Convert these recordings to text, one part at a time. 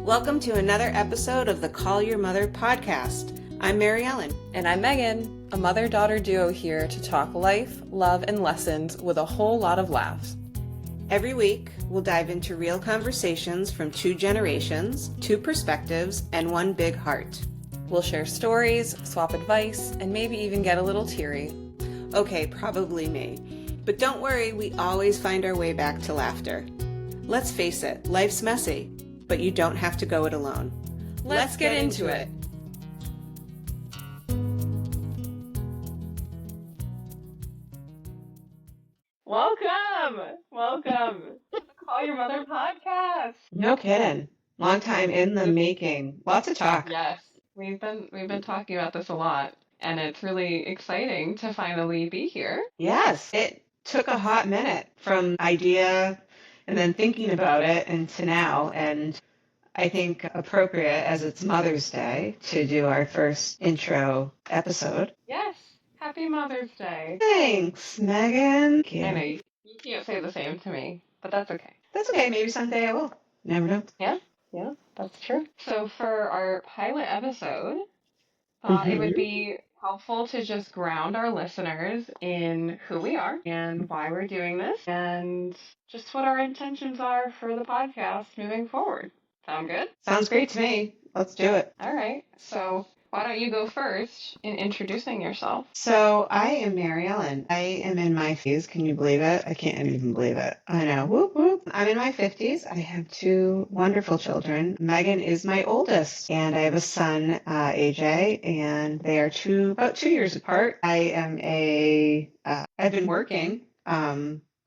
Welcome to another episode of the Call Your Mother podcast. I'm Mary Ellen. And I'm Megan, a mother-daughter duo here to talk life, love, and lessons with a whole lot of laughs. Every week, we'll dive into real conversations from two generations, two perspectives, and one big heart. We'll share stories, swap advice, and maybe even get a little teary. Okay, probably me. But don't worry, we always find our way back to laughter. Let's face it, life's messy, but you don't have to go it alone. Let's get into it. Welcome to the Call Your Mother podcast. No kidding. Long time in the making. Lots of talk. Yes, we've been talking about this a lot, and it's really exciting to finally be here. Yes, it took a hot minute from idea and then thinking about it and to now. And I think appropriate as it's Mother's Day to do our first intro episode. Yes, happy Mother's Day. Thanks, Megan. I know you can't say the same to me, but that's okay. That's okay. Maybe someday I will. Never know. Yeah, that's true. So for our pilot episode, thought it would be helpful to just ground our listeners in who we are and why we're doing this and just what our intentions are for the podcast moving forward. Sound good? Sounds great to me. Let's do it. All right. So why don't you go first in introducing yourself? So I am Mary Ellen. I am in my 50s. Can you believe it? I can't even believe it. I know. Whoop, whoop. I'm in my 50s. I have two wonderful children. Megan is my oldest, and I have a son, AJ, and they are about 2 years apart. I've been working,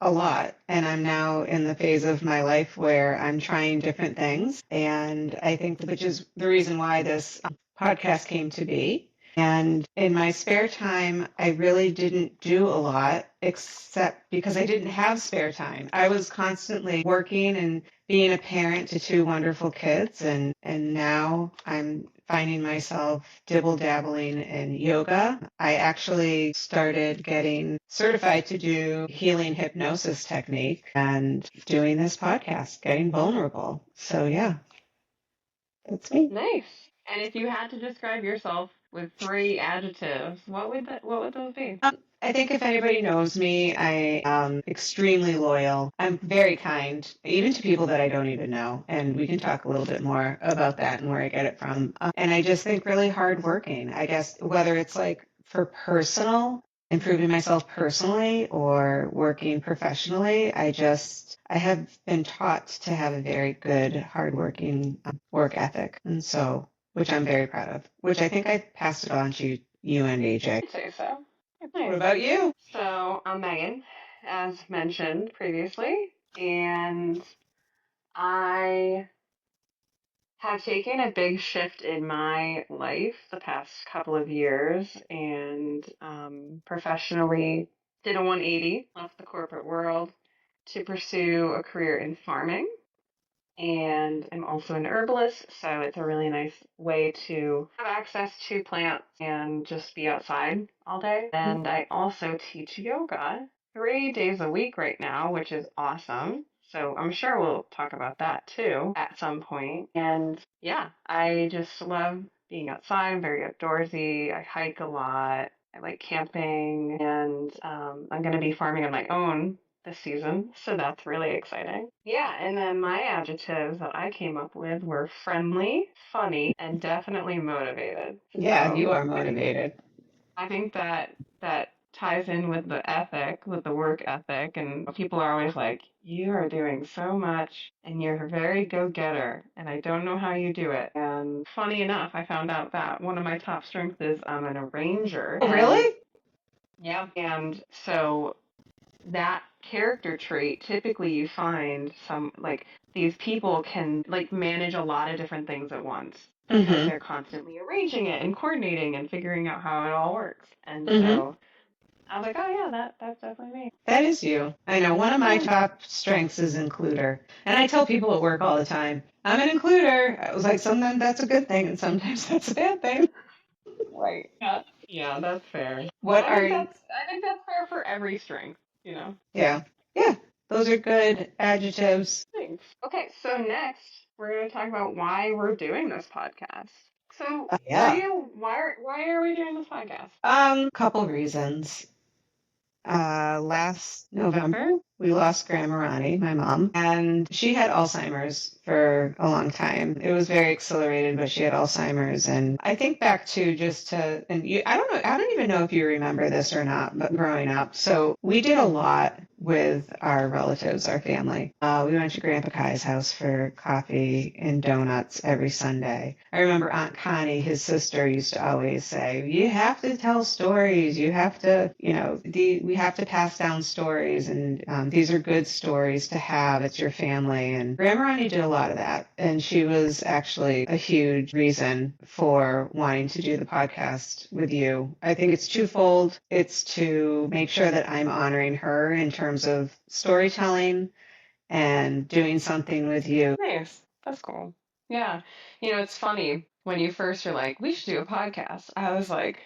a lot, and I'm now in the phase of my life where I'm trying different things, and I think which is the reason why this podcast came to be. And in my spare time, I really didn't do a lot except because I didn't have spare time. I was constantly working and being a parent to two wonderful kids, and now I'm finding myself dibble-dabbling in yoga. I actually started getting certified to do healing hypnosis technique and doing this podcast, getting vulnerable. So yeah, that's me. Nice. And if you had to describe yourself with 3 adjectives, what would those be? I think if anybody knows me, I am extremely loyal. I'm very kind, even to people that I don't even know. And we can talk a little bit more about that and where I get it from. And I just think really hardworking. I guess whether it's like for personal, improving myself personally or working professionally, I have been taught to have a very good, hardworking work ethic. And so, which I'm very proud of, which I think I passed it on to you and AJ. I'd say so. What about you? So I'm Megan, as mentioned previously, and I have taken a big shift in my life the past couple of years, and professionally did a 180, left the corporate world to pursue a career in farming. And I'm also an herbalist, so it's a really nice way to have access to plants and just be outside all day. And I also teach yoga 3 days a week right now, which is awesome. So I'm sure we'll talk about that too at some point. And yeah, I just love being outside. I'm very outdoorsy. I hike a lot. I like camping, and I'm going to be farming on my own this season, so that's really exciting. Yeah, and then my adjectives that I came up with were friendly, funny, and definitely motivated. Yeah, So you are motivated. I think that ties in with the work ethic, and people are always like, you are doing so much, and you're a very go-getter, and I don't know how you do it. And funny enough, I found out that one of my top strengths is I'm an arranger. Oh, really? Yeah, and so that character trait, typically you find these people can manage a lot of different things at once because they're constantly arranging it and coordinating and figuring out how it all works. And so I was like, oh yeah, that's definitely me. That is you. I know one of my top strengths is includer. And I tell people at work all the time, I'm an includer. I was like, sometimes that's a good thing and sometimes that's a bad thing. Right. Yeah, that's fair. I think that's fair for every strength. You know? Yeah. those are good adjectives. Thanks. Okay, so next we're going to talk about why we're doing this podcast. So for Yeah. you, why are we doing this podcast? Couple reasons. Last November, we lost Grandma Ronnie, my mom, and she had Alzheimer's for a long time. It was very accelerated, but she had Alzheimer's. And I think back to I don't even know if you remember this or not, but growing up, so we did a lot with our relatives, our family. We went to Grandpa Kai's house for coffee and donuts every Sunday. I remember Aunt Connie, his sister, used to always say, "You have to tell stories. You have to, we have to pass down stories, and these are good stories to have. It's your family." And Grandma Ronnie did a lot of that, and she was actually a huge reason for wanting to do the podcast with you. I think it's twofold. It's to make sure that I'm honoring her in terms of storytelling and doing something with you. Nice. That's cool. Yeah. It's funny when you first were like, we should do a podcast. I was like,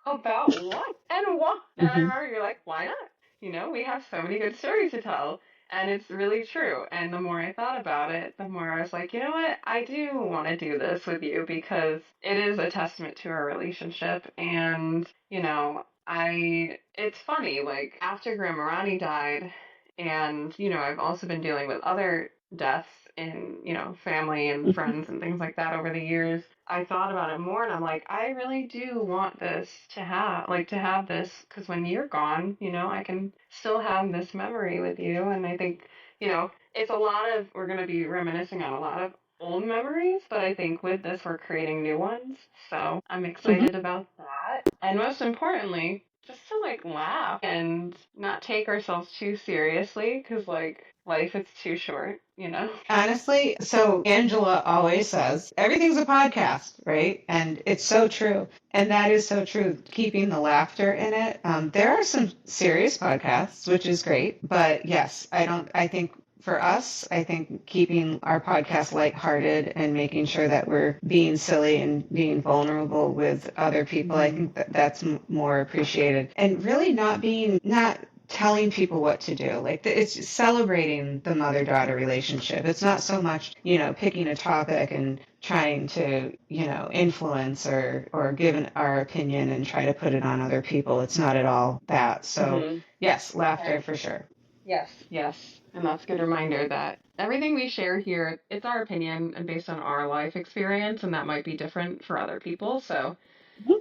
about what and what? And I Hmm. remember you're like, why not? We have so many good stories to tell. And it's really true. And the more I thought about it, the more I was like, you know what? I do want to do this with you because it is a testament to our relationship. And, it's funny, like after Grandma Ronnie died, and, I've also been dealing with other deaths in, family and friends and things like that over the years. I thought about it more and I'm like, I really do want this to have this because when you're gone, I can still have this memory with you. And I think, it's we're going to be reminiscing on a lot of old memories, but I think with this, we're creating new ones. So I'm excited about that. And most importantly, just to like laugh and not take ourselves too seriously because like life is too short. Honestly, so Angela always says everything's a podcast, right? And it's so true. And that is so true, keeping the laughter in it. There are some serious podcasts, which is great. But yes, I think for us, I think keeping our podcast lighthearted and making sure that we're being silly and being vulnerable with other people, I think that's more appreciated. And really not telling people what to do. Like it's just celebrating the mother-daughter relationship. It's not so much, picking a topic and trying to, influence or give our opinion and try to put it on other people. It's not at all that. So Hmm. yes, laughter Right. for sure. Yes. Yes. And that's a good reminder that everything we share here, it's our opinion and based on our life experience, and that might be different for other people. So,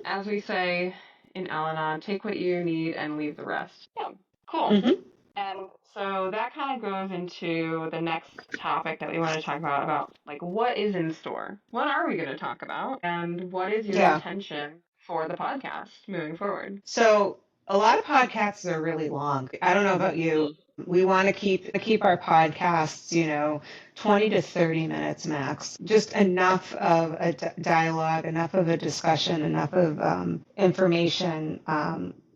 as we say in Al-Anon, take what you need and leave the rest. Yeah, cool. Mm-hmm. And so that kind of goes into the next topic that we want to talk about like what is in store? What are we going to talk about? And what is your Yeah. intention for the podcast moving forward? So a lot of podcasts are really long. I don't know about you. We want to keep our podcasts, 20 to 30 minutes max. Just enough of a dialogue, enough of a discussion, enough of information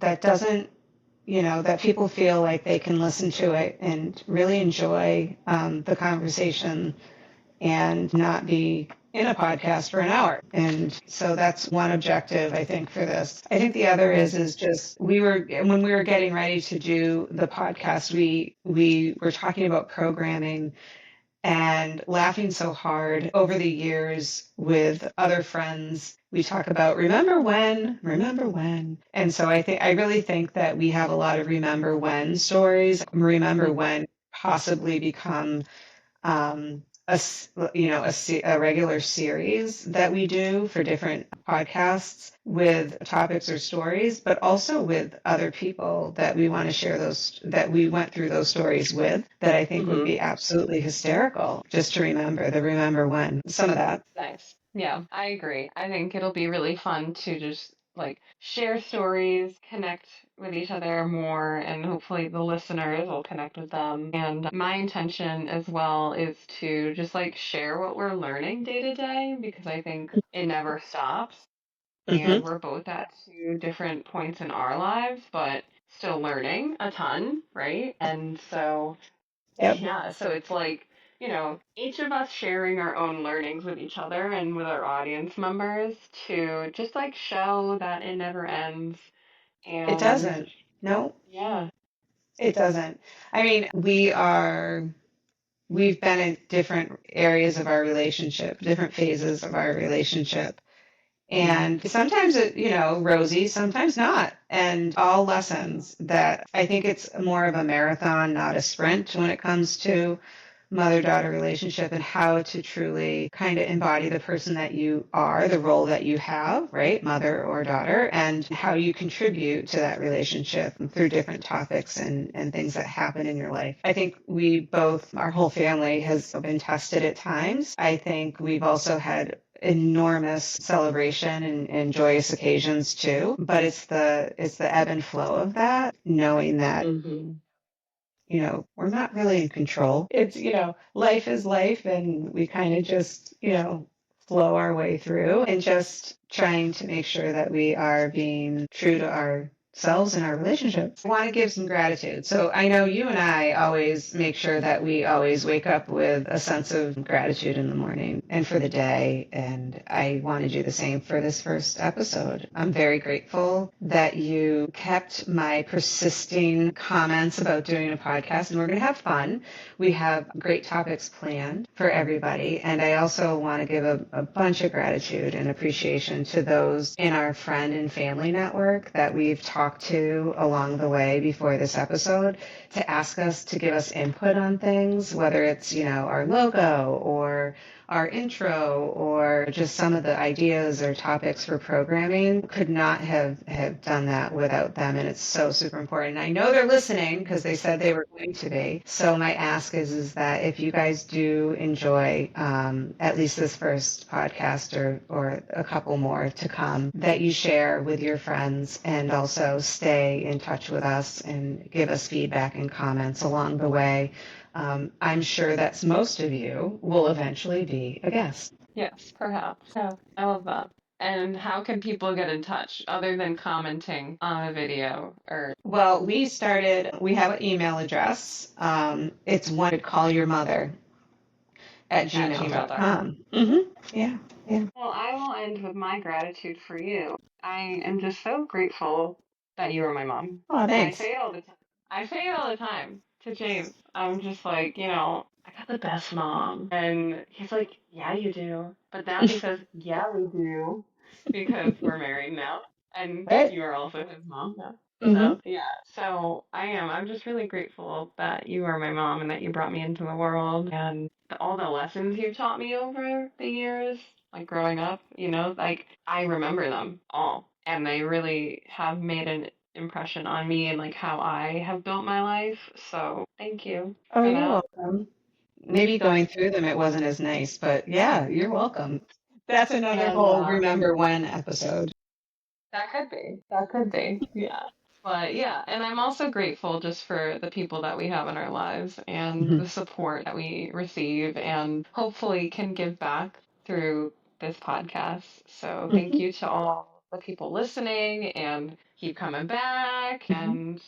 that doesn't, that people feel like they can listen to it and really enjoy the conversation and not be in a podcast for an hour. And so that's one objective, I think, for this. I think the other is just when we were getting ready to do the podcast, we were talking about programming and laughing so hard over the years with other friends. We talk about remember when. And so I really think that we have a lot of remember when stories. Remember when possibly become a regular series that we do for different podcasts with topics or stories, but also with other people that we want to share that we went through those stories with, that I think would Mm-hmm. be absolutely hysterical just to remember when, some of that. Nice. Yeah, I agree. I think it'll be really fun to just like share stories, connect with each other more, and hopefully the listeners will connect with them. And my intention as well is to just like share what we're learning day to day because I think it never stops. And Hmm. we're both at two different points in our lives, but still learning a ton, right? And so Yep. yeah, so it's like, each of us sharing our own learnings with each other and with our audience members to just like show that it never ends. It And doesn't. No. yeah, It doesn't. I mean, we've been in different areas of our relationship, different phases of our relationship. And sometimes it, rosy, sometimes not. And all lessons that I think it's more of a marathon, not a sprint when it comes to mother-daughter relationship and how to truly kind of embody the person that you are, the role that you have, right? Mother or daughter, and how you contribute to that relationship through different topics and things that happen in your life. I think we both, our whole family has been tested at times. I think we've also had enormous celebration and joyous occasions too, but it's the ebb and flow of that, knowing that we're not really in control. It's, life is life, and we kind of just, flow our way through and just trying to make sure that we are being true to ourselves and our relationships. I want to give some gratitude. So I know you and I always make sure that we always wake up with a sense of gratitude in the morning and for the day. And I want to do the same for this first episode. I'm very grateful that you kept my persisting comments about doing a podcast, and we're going to have fun. We have great topics planned for everybody. And I also want to give a bunch of gratitude and appreciation to those in our friend and family network that we've talked to along the way before this episode to ask us to give us input on things, whether it's, our logo or our intro or just some of the ideas or topics for programming. Could not have done that without them. And it's so super important. I know they're listening because they said they were going to be. So my ask is that if you guys do enjoy at least this first podcast or a couple more to come, that you share with your friends and also stay in touch with us and give us feedback and comments along the way. I'm sure that most of you will eventually be a guest. Yes, perhaps. Yeah, I love that. And how can people get in touch other than commenting on a video or Well, we have an email address. It's one call your mother at at gmail.com? gmail.com. Mm-hmm. Yeah. Yeah. Well, I will end with my gratitude for you. I am just so grateful that you are my mom. Oh, And I thanks. say it all the time. I say it all the time to James. I'm just like, I got the best mom. And he's like, yeah, you do. But now he says, yeah, we do. Because we're married now. And Right. you are also his mom now. Mm-hmm. So, yeah. So I am. I'm just really grateful that you are my mom and that you brought me into the world and all the lessons you taught me over the years, like growing up, like I remember them all. And they really have made an impression on me and like how I have built my life. So thank you Oh, for you're that. welcome. Maybe going through them, it wasn't as nice, but yeah, you're welcome. That's another And whole remember when episode. that could be. That could be. Yeah. But yeah, and I'm also grateful just for the people that we have in our lives and Mhm. the support that we receive and hopefully can give back through this podcast. So thank Mhm. you to all the people listening and keep coming back. Mhm. And,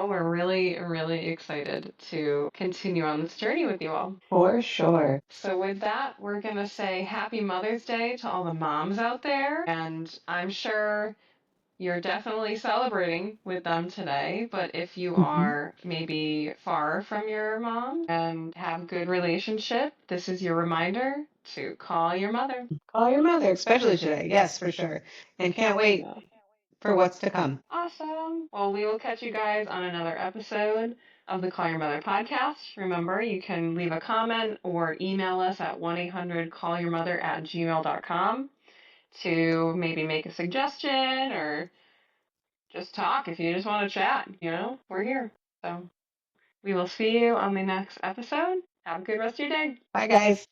we're really, really excited to continue on this journey with you all. For sure. So, with that, we're going to say Happy Mother's Day to all the moms out there. And I'm sure you're definitely celebrating with them today, but if you Mhm. are maybe far from your mom and have good relationship, this is your reminder to call your mother. Call your mother, especially today. Yes, for sure. And can't wait Yeah. for what's to come. Awesome. Well, we will catch you guys on another episode of the Call Your Mother podcast. Remember, you can leave a comment or email us at 1-800-CALL-YOUR-MOTHER@gmail.com to maybe make a suggestion or just talk if you just want to chat. We're here. So we will see you on the next episode. Have a good rest of your day. Bye, guys.